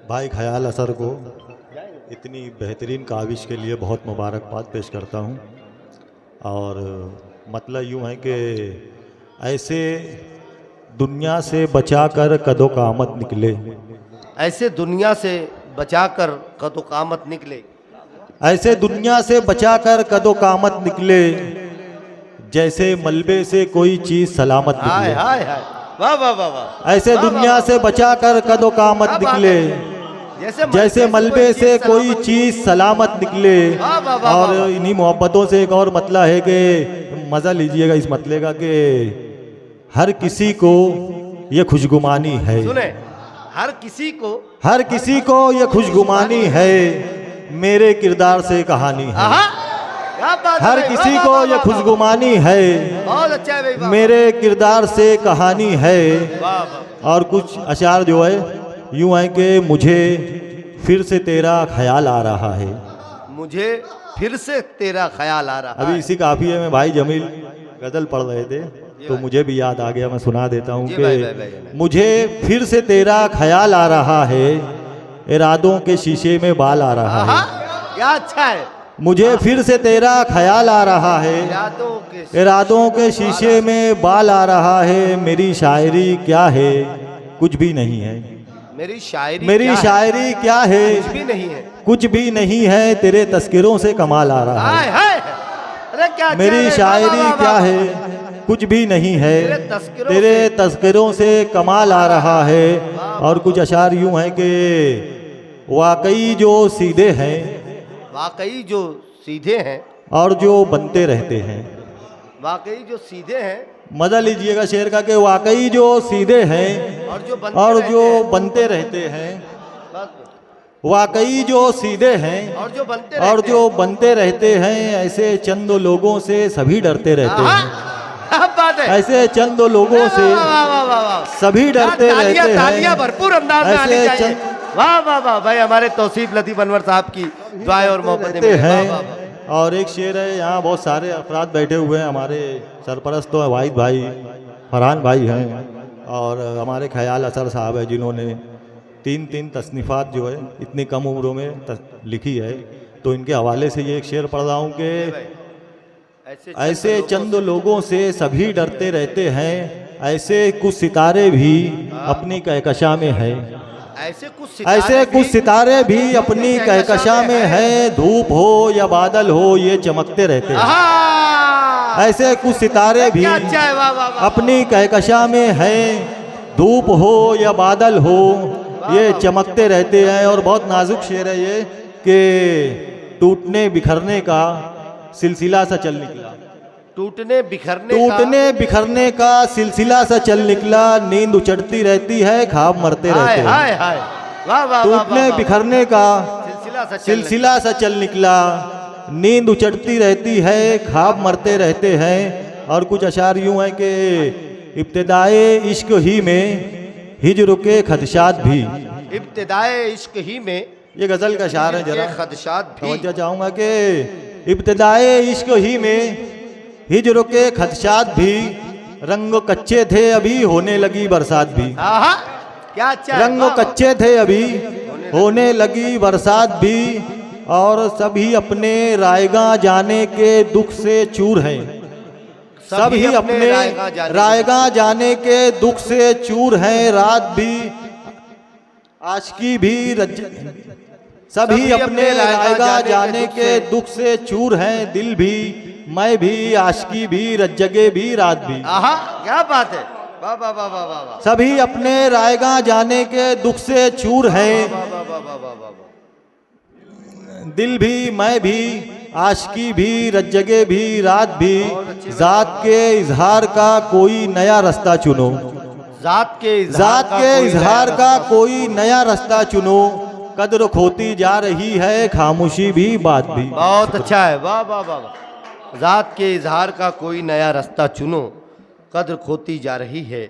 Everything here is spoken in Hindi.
भाई ख्याल असर को इतनी बेहतरीन काविश के लिए बहुत मुबारकबाद पेश करता हूँ। और मतलब यूँ है कि ऐसे दुनिया से बचाकर कदो कामत निकले, ऐसे दुनिया से बचाकर कदो कामत निकले, ऐसे दुनिया से बचाकर कदो कामत निकले, जैसे मलबे से कोई चीज़ सलामत हाय निकले। हाय हाय, वाह वाह वाह वाह। ऐसे दुनिया से बचाकर कदो कामत निकले, जैसे मलबे से कोई चीज़ सलामत निकले। और इन्हीं मोहब्बतों से एक और मतला है कि मज़ा लीजिएगा इस मतले का कि हर किसी को ये खुशगुमानी है, सुने, हर किसी को ये खुशगुमानी है, मेरे किरदार से कहानी है। हर किसी को ये खुशगुमानी है, बहुत अच्छा है भाई, मेरे किरदार से कहानी है। और कुछ अशार जो है यूँ है कि मुझे फिर से तेरा ख्याल आ रहा है, मुझे फिर से तेरा ख्याल आ रहा है। अभी इसी काफिये में भाई जमील गजल पढ़ रहे थे तो मुझे भी याद आ गया, मैं सुना देता हूँ कि मुझे फिर से तेरा ख्याल आ रहा है, इरादों के शीशे में बाल आ रहा है। क्या अच्छा है, मुझे फिर से तेरा ख्याल आ रहा है, इरादों के शीशे में बाल आ रहा है। मेरी शायरी क्या है, कुछ भी नहीं है। मेरी शायरी क्या है, कुछ भी नहीं है, तेरे तस्किरों से कमाल आ रहा है। मेरी शायरी क्या है, कुछ भी नहीं है, तेरे तस्किरों से कमाल आ रहा है। और कुछ अशार यूं है कि वाकई जो सीधे हैं, वाकई जो सीधे हैं और जो बनते रहते हैं, वाकई जो सीधे हैं, मजा लीजिएगा शेर का कि वाकई जो सीधे हैं और जो बनते रहते हैं, वाकई जो सीधे हैं और जो बनते रहते हैं, ऐसे चंद लोगों से सभी डरते रहते हैं। ऐसे चंद लोगों से सभी डरते रहते हैं। भरपूर अंदाज में आनी चाहिए। वाह वाह वाह भाई, हमारे तौसीफ लतीफ़ अनवर साहब की दुआएं और मोहब्बतें हैं। और एक शेर है, यहाँ बहुत सारे अफराद बैठे हुए हैं, हमारे सरपरस्त तो वाहिद भाई, फरहान भाई हैं, और हमारे ख्याल असर साहब है जिन्होंने तीन तसनीफ़ात जो है इतनी कम उम्रों में लिखी है। तो इनके हवाले से ये एक शेर पढ़ रहा हूँ कि ऐसे चंद लोगों से सभी डरते रहते हैं, ऐसे कुछ सितारे भी अपनी कहकशा में हैं, ऐसे कुछ सितारे भी अपनी कहकशा में हैं। धूप हो या बादल हो ये चमकते रहते हैं। ऐसे कुछ सितारे भी अपनी कहकशा में हैं, धूप हो या बादल हो ये चमकते रहते हैं। और बहुत नाजुक शेर है ये कि टूटने बिखरने का सिलसिला सा चल निकला, टूटने बिखरने का सिलसिला सा चल निकला, नींद उचटती रहती है, ख्वाब मरते रहते हैं। टूटने बिखरने का सिलसिला सा चल निकला, नींद उचटती रहती है, ख्वाब मरते रहते हैं। और कुछ अशार यूं है कि इब्तिदाए इश्क ही में हिज्र के खदशात भी, इब्तिदाए इश्क ही में, ये गजल का अशार है, जरा खदशात भी समझना चाहूंगा कि इब्तिदाए इश्क ही में हिज्र के खदशात भी, रंग कच्चे थे अभी होने लगी बरसात भी। क्या अच्छा, रंग कच्चे थे अभी होने लगी बरसात भी, और सभी अपने रायगा जाने के दुख से चूर हैं, सभी अपने रायगा जाने के दुख से चूर हैं। रात भी आशिकी भी सभी अपने रायगा जाने के दुख से चूर हैं, दिल भी मैं भी आशिकी भी रज्जगे भी रात भी। क्या बात है, वाह वाह वाह वाह वाह। सभी अपने रायगा जाने के दुख से चूर हैं, दिल भी मैं भी आशिकी भी रज्जगे भी रात भी। जात के इजहार का कोई नया रास्ता चुनो, जात के इजहार का कोई नया रास्ता चुनो, कद्र खोती जा रही है खामोशी भी बात भी। बहुत अच्छा है, वाह वाह वाह। जात के इजहार का कोई नया रास्ता चुनो, कद्र खोती जा रही है